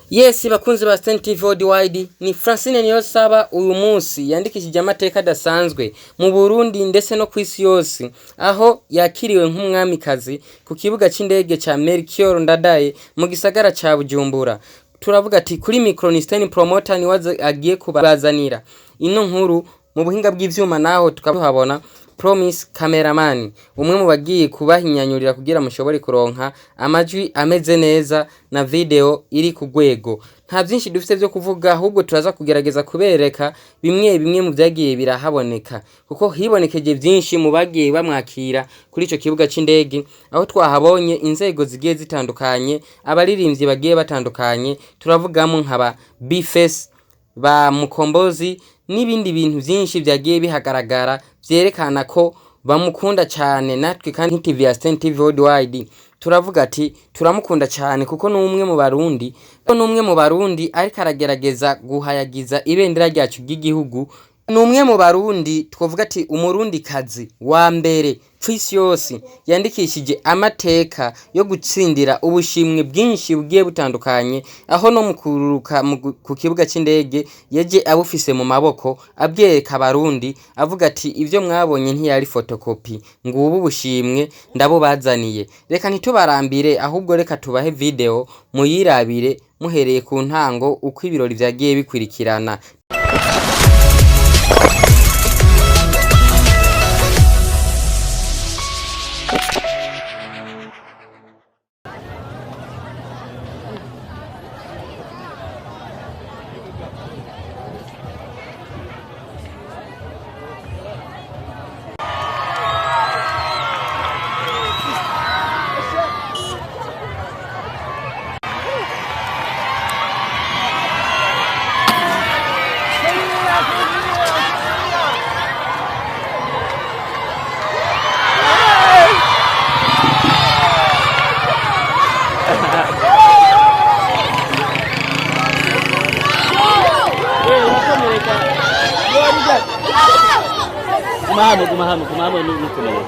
Yes, bakunzi ba Stand TV Worldwide, ni Francine Niyonsaba uyu munsi yandikishije amateka adasanzwe mu Burundi ndetse no kwisi yose, aho yakiriwe nk'umwamikazi ku kibuga c'indege ca Melchior Ndadaye mu gisagara ca Bujumbura. Turavuga ati kuri Micronistan promoter ni waze agiye kubazanira ino nkuru mu buhinga bw'ivyuma, naho tukahabona Promise Cameraman, umwe mu bagiye kubahinyanyurira kugira mushobore kuronka amajwi ameze neza na video iri ku rwego. Nta byinshi dufite byo kuvuga, ahubwo turaza kugerageza kubereka bimwe mu byagiye birahaboneka, kuko hibonekeje byinshi mu bagiye bamwakira kuri ico kibuga c'indege, aho twahabonye inzego zigiye zitandukanye, abaririmbyi bagiye batandukanye, turavugamo nkaba Bface, ba Mukombozi n'ibindi bintu byinshi byagiye bihagaragara byerekana ko bamukunda cyane. Natwe kandi TV ya Stand TV Worldwide turavuga ati turamukunda cyane, kuko n'umwe mu Barundi ariko aragerageza guhayagiza ibendera ryacu ry'igihugu. N'umwe mu Barundi twavuga ati umurundi kazi wa mbere kwisi yose yandikishije amateka yo gutsindira ubushimwe bwinshi bugiye butandukanye, aho no mukururuka ku kibuga c'indege yeje abufise mu maboko abyereka Abarundi, avuga ati ivyo mwabonye ntiyari photocopy, ngubu bushimwe ndabo bazaniye. Reka ntitubarambire, ahubwo reka tubahe video muyirabire muhereye ku ntango uko ibirori vyagiye bikurikirana. Kumahamo nukumenya.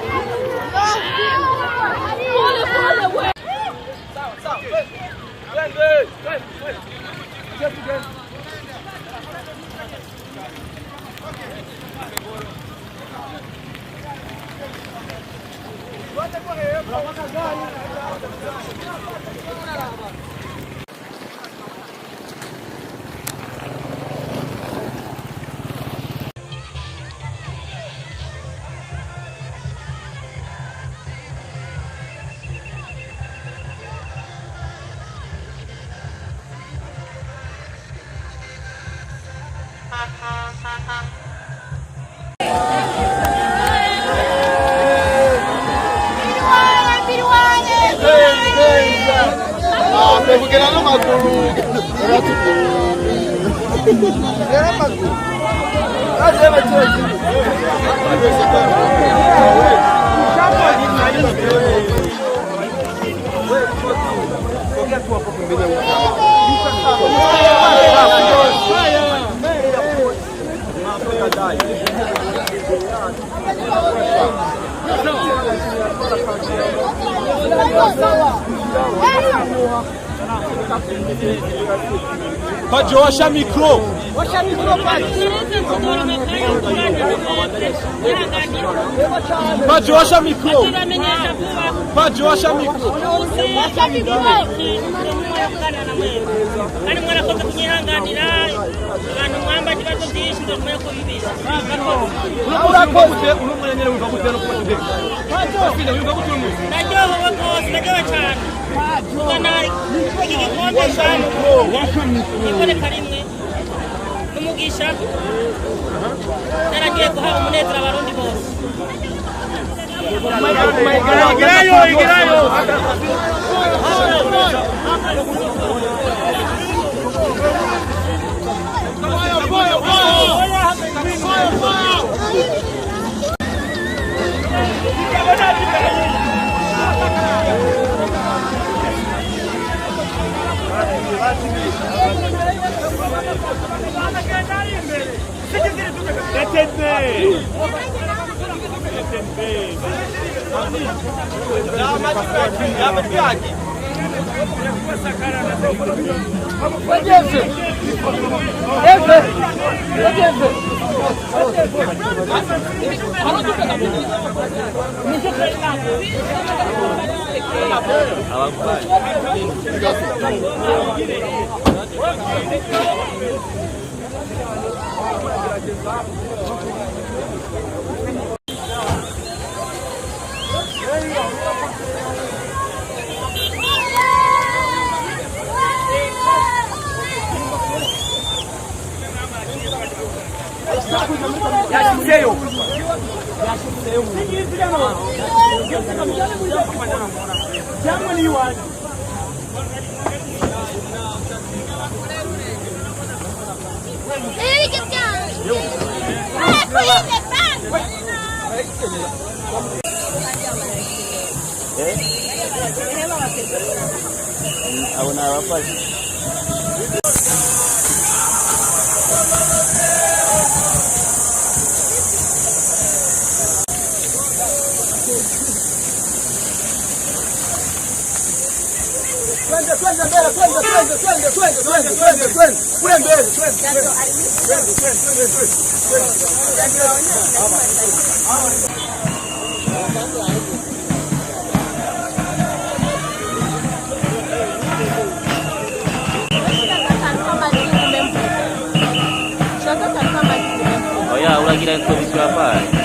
Pode washa micro. Pode washa micro. Pode washa micro. Kandi mwarakoze kunyihanganira abantu mwamba kibazo byinshi ndumwe ko bibisha. Urakoze urumwe wumva gutera ko tudeka. Pode wumva gutera umuntu. Najyo bose najyo cyane. Kuganari igikombe cyane. Ikore karimwe. Numugisha. Naragiye guha umunezero abarundi bose. Igirayo. Oh ya, ulah kira itu bisa apa?